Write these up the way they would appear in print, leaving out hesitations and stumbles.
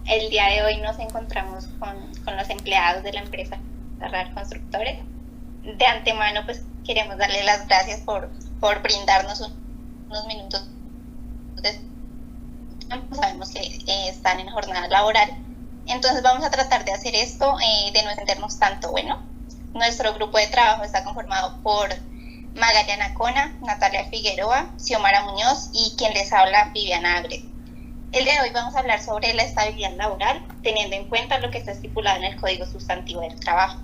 El día de hoy nos encontramos con los empleados de la empresa RAR Constructores. De antemano, pues queremos darle las gracias por brindarnos unos minutos de tiempo. Sabemos que están en jornada laboral, entonces vamos a tratar de hacer esto de no extendernos tanto. Bueno, nuestro grupo de trabajo está conformado por Magdalena Cona, Natalia Figueroa, Xiomara Muñoz y quien les habla, Viviana Agre. El día de hoy vamos a hablar sobre la estabilidad laboral, teniendo en cuenta lo que está estipulado en el Código Sustantivo del Trabajo.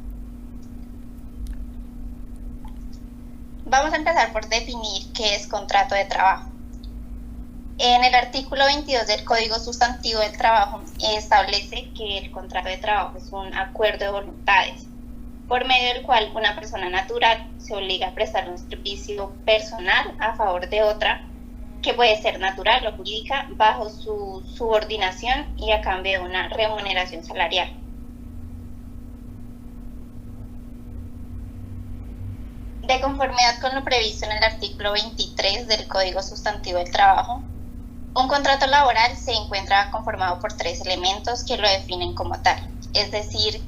Vamos a empezar por definir qué es contrato de trabajo. En el artículo 22 del Código Sustantivo del Trabajo establece que el contrato de trabajo es un acuerdo de voluntades, por medio del cual una persona natural se obliga a prestar un servicio personal a favor de otra, que puede ser natural o jurídica, bajo su subordinación y a cambio de una remuneración salarial. De conformidad con lo previsto en el artículo 23 del Código Sustantivo del Trabajo, un contrato laboral se encuentra conformado por 3 elementos que lo definen como tal. Es decir,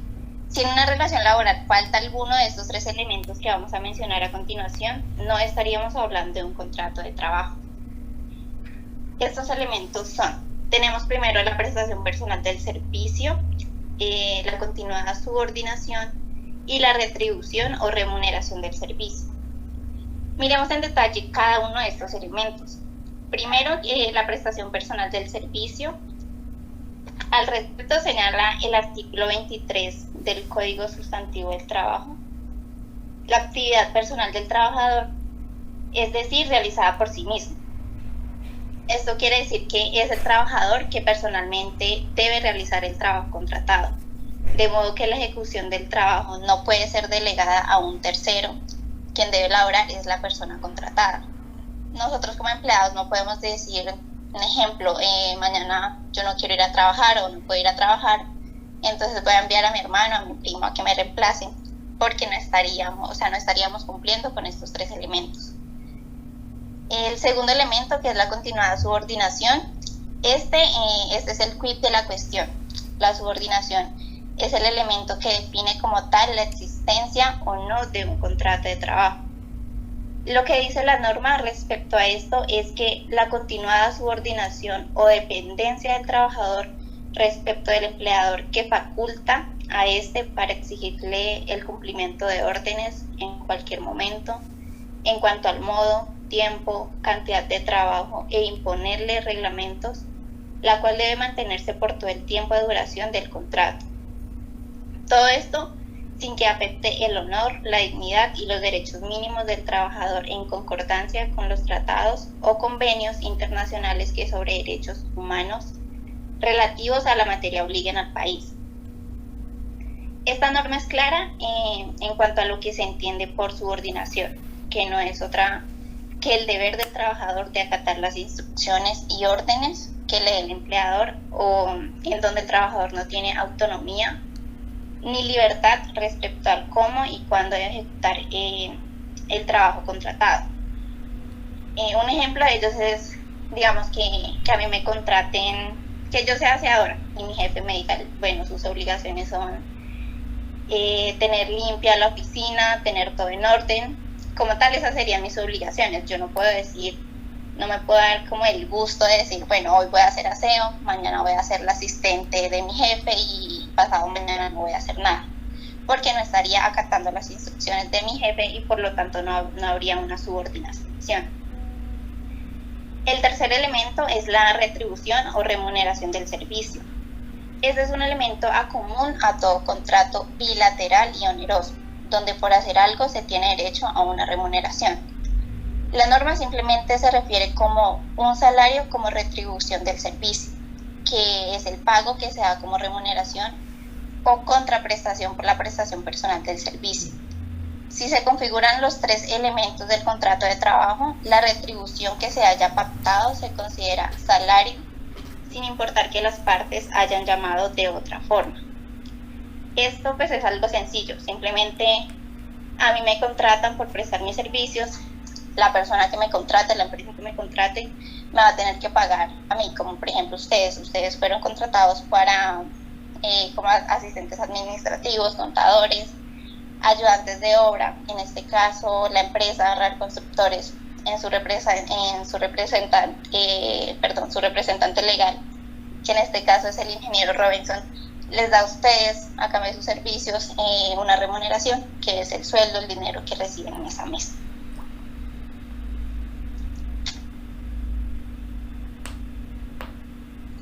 si en una relación laboral falta alguno de estos 3 elementos que vamos a mencionar a continuación, no estaríamos hablando de un contrato de trabajo. Estos elementos son: tenemos primero la prestación personal del servicio, la continuada subordinación y la retribución o remuneración del servicio. Miremos en detalle cada uno de estos elementos. Primero, la prestación personal del servicio. Al respecto señala el artículo 23 del Código Sustantivo del Trabajo: la actividad personal del trabajador, es decir, realizada por sí mismo. Esto quiere decir que es el trabajador que personalmente debe realizar el trabajo contratado, de modo que la ejecución del trabajo no puede ser delegada a un tercero. Quien debe elaborar es la persona contratada. Nosotros como empleados no podemos decir, un ejemplo, mañana yo no quiero ir a trabajar o no puedo ir a trabajar, entonces voy a enviar a mi hermano, a mi primo a que me reemplacen, porque no estaríamos cumpliendo con estos 3 elementos. El segundo elemento, que es la continuada subordinación, este es el quid de la cuestión. La subordinación es el elemento que define como tal la existencia o no de un contrato de trabajo. Lo que dice la norma respecto a esto es que la continuada subordinación o dependencia del trabajador respecto del empleador que faculta a este para exigirle el cumplimiento de órdenes en cualquier momento, en cuanto al modo, tiempo, cantidad de trabajo e imponerle reglamentos, la cual debe mantenerse por todo el tiempo de duración del contrato. Todo esto sin que afecte el honor, la dignidad y los derechos mínimos del trabajador, en concordancia con los tratados o convenios internacionales que sobre derechos humanos relativos a la materia obliguen al país. Esta norma es clara en cuanto a lo que se entiende por subordinación, que no es otra que el deber del trabajador de acatar las instrucciones y órdenes que le dé el empleador, o en donde el trabajador no tiene autonomía ni libertad respecto al cómo y cuándo debe ejecutar el trabajo contratado. Un ejemplo de ellos es, digamos, que a mí me contraten, que yo sea aseadora y mi jefe me diga, bueno, sus obligaciones son tener limpia la oficina, tener todo en orden. Como tal, esas serían mis obligaciones. Yo no puedo decir, no me puedo dar como el gusto de decir, bueno, hoy voy a hacer aseo, mañana voy a ser la asistente de mi jefe y pasado mañana no voy a hacer nada, porque no estaría acatando las instrucciones de mi jefe y por lo tanto no habría una subordinación. El tercer elemento es la retribución o remuneración del servicio. Este es un elemento común a todo contrato bilateral y oneroso, donde por hacer algo se tiene derecho a una remuneración. La norma simplemente se refiere como un salario como retribución del servicio, que es el pago que se da como remuneración o contraprestación por la prestación personal del servicio. Si se configuran los 3 elementos del contrato de trabajo, la retribución que se haya pactado se considera salario, sin importar que las partes hayan llamado de otra forma. Esto pues es algo sencillo, simplemente a mí me contratan por prestar mis servicios, la persona que me contrate, la empresa que me contrate, me va a tener que pagar a mí, como por ejemplo ustedes fueron contratados para como asistentes administrativos, contadores, ayudantes de obra, en este caso la empresa RAR Constructores su representante legal, que en este caso es el ingeniero Robinson, les da a ustedes a cambio de sus servicios una remuneración, que es el sueldo, el dinero que reciben en esa mesa.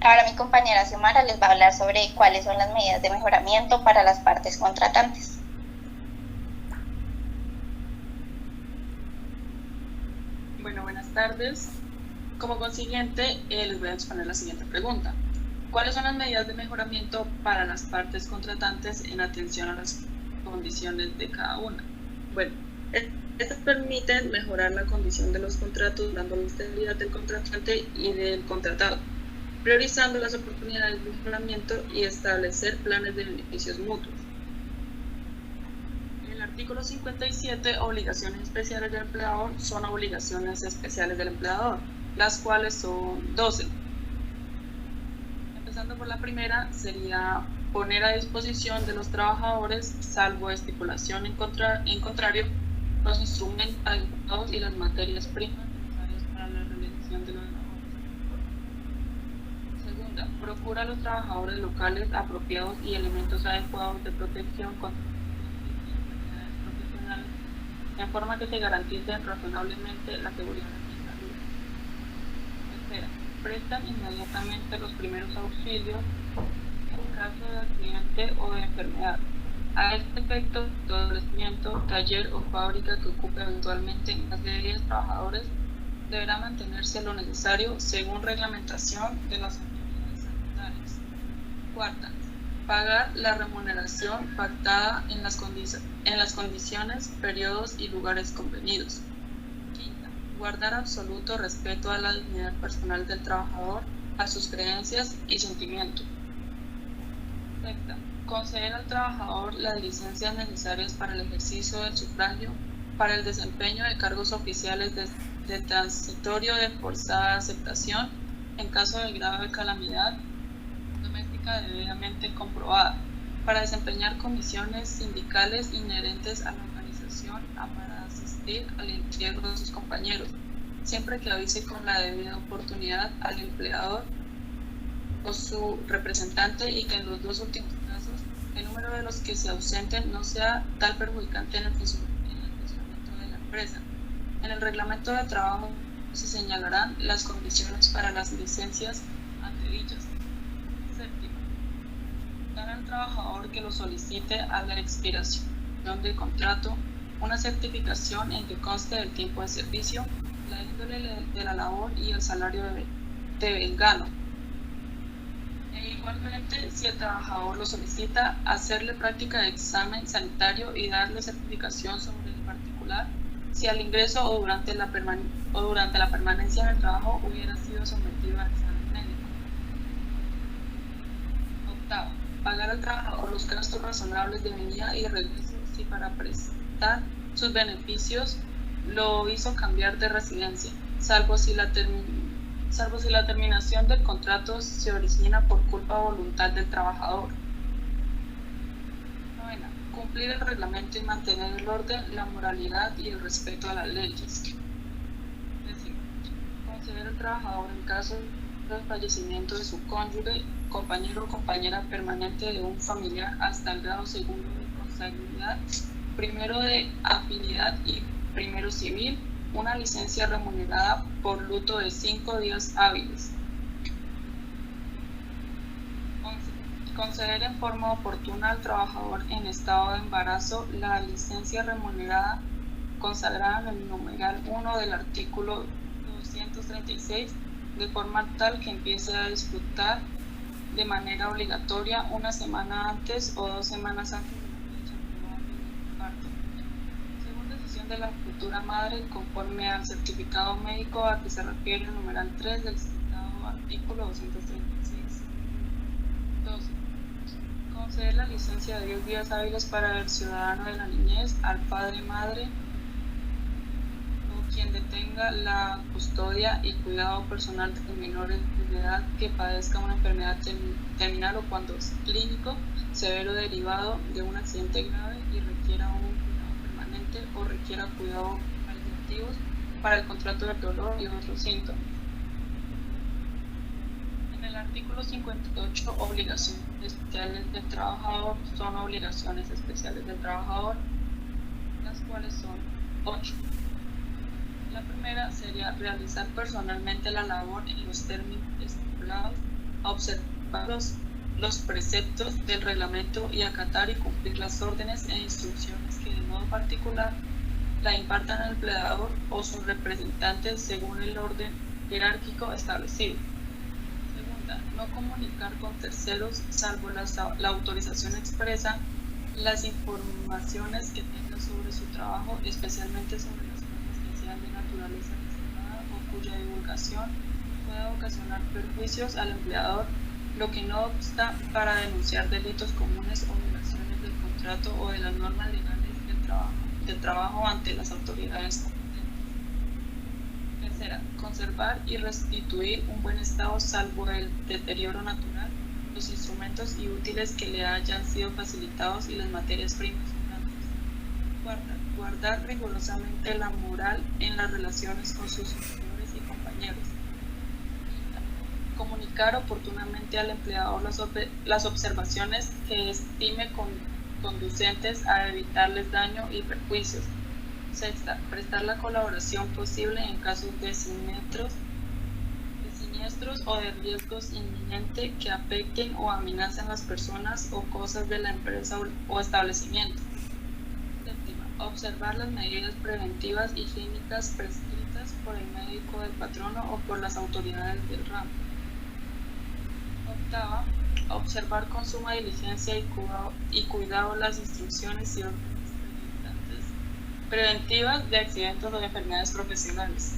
Ahora mi compañera Xiomara les va a hablar sobre cuáles son las medidas de mejoramiento para las partes contratantes. Bueno, buenas tardes. Como consiguiente, les voy a exponer la siguiente pregunta. ¿Cuáles son las medidas de mejoramiento para las partes contratantes en atención a las condiciones de cada una? Bueno, estas permiten mejorar la condición de los contratos, dando la estabilidad del contratante y del contratado, priorizando las oportunidades de mejoramiento y establecer planes de beneficios mutuos. El artículo 57, obligaciones especiales del empleador, son obligaciones especiales del empleador, las cuales son 12. Empezando por la primera, sería poner a disposición de los trabajadores, salvo estipulación en contrario, los instrumentos adecuados y las materias primas necesarias para la realización de los trabajos. Segunda, procura a los trabajadores locales apropiados y elementos adecuados de protección contra enfermedades profesionales, en forma que se garantice razonablemente la seguridad y salud. Tercera, prestan inmediatamente los primeros auxilios en caso de accidente o de enfermedad. A este efecto, todo establecimiento, taller o fábrica que ocupe eventualmente más de 10 trabajadores deberá mantenerse lo necesario según reglamentación de las autoridades sanitarias. Cuarta, pagar la remuneración pactada en las condiciones, periodos y lugares convenidos. Quinta, guardar absoluto respeto a la dignidad personal del trabajador, a sus creencias y sentimientos. Sexta, conceder al trabajador las licencias necesarias para el ejercicio del sufragio, para el desempeño de cargos oficiales de transitorio de forzada aceptación en caso de grave calamidad doméstica debidamente comprobada, para desempeñar comisiones sindicales inherentes a la organización para asistir al entierro de sus compañeros, siempre que avise con la debida oportunidad al empleador o su representante y que en los dos últimos casos el número de los que se ausenten no sea tal perjudicante en el funcionamiento de la empresa. En el reglamento de trabajo se señalarán las condiciones para las licencias antedichas. Séptimo, dar al trabajador que lo solicite a la expiración del contrato una certificación en que conste del tiempo de servicio, la índole de la labor y el salario de vengano. E igualmente, si el trabajador lo solicita, hacerle práctica de examen sanitario y darle certificación sobre el particular si al ingreso o durante la permanencia en el trabajo hubiera sido sometido al examen médico. Octavo, pagar al trabajador los gastos razonables de venida y regreso si para prestar sus beneficios lo hizo cambiar de residencia, salvo si la terminación del contrato se origina por culpa o voluntad del trabajador. Novena, cumplir el reglamento y mantener el orden, la moralidad y el respeto a las leyes. Décimo, conceder al trabajador en caso del fallecimiento de su cónyuge, compañero o compañera permanente de un familiar hasta el grado segundo de consanguinidad, primero de afinidad y primero civil, una licencia remunerada por luto de 5 días hábiles. 11. Conceder en forma oportuna al trabajador en estado de embarazo la licencia remunerada consagrada en el numeral 1 del artículo 236, de forma tal que empiece a disfrutar de manera obligatoria una semana antes o 2 semanas antes de la fecha probable del parto, según decisión de la futura madre, conforme al certificado médico a que se refiere el numeral 3 del citado artículo 236. 12. Conceder la licencia de 10 días hábiles para el ciudadano de la niñez al padre, madre o quien detenga la custodia y cuidado personal de menores de edad que padezca una enfermedad terminal o cuando es clínico, severo derivado de un accidente grave y requiera un cuidado permanente o requiera cuidado paliativos para el contrato del dolor y otros síntomas. En el artículo 58, obligaciones especiales del trabajador, son obligaciones especiales del trabajador, las cuales son 8. La primera sería realizar personalmente la labor en los términos estipulados, observar los preceptos del reglamento y acatar y cumplir las órdenes e instrucciones que de modo particular la impartan al empleador o sus representantes según el orden jerárquico establecido. Segunda, no comunicar con terceros, salvo la autorización expresa, las informaciones que tenga sobre su trabajo, especialmente sobre las cosas que sean de naturaleza reservada o cuya divulgación pueda ocasionar perjuicios al empleador, lo que no obsta para denunciar delitos comunes o violaciones del contrato o de las normas legales del trabajo ante las autoridades competentes. Tercera, conservar y restituir un buen estado salvo el deterioro natural, los instrumentos y útiles que le hayan sido facilitados y las materias primas sobrantes. Cuarta, guardar rigurosamente la moral en las relaciones con sus superiores y compañeros. Quinta, comunicar oportunamente al empleador las observaciones que estime conducentes a evitarles daño y perjuicios. Sexta, prestar la colaboración posible en casos de siniestros o de riesgos inminentes que afecten o amenacen las personas o cosas de la empresa o establecimiento. Séptima, observar las medidas preventivas higiénicas prescritas por el médico del patrono o por las autoridades del ramo. Octava, observar con suma diligencia y cuidado las instrucciones y órdenes preventivas de accidentes o de enfermedades profesionales.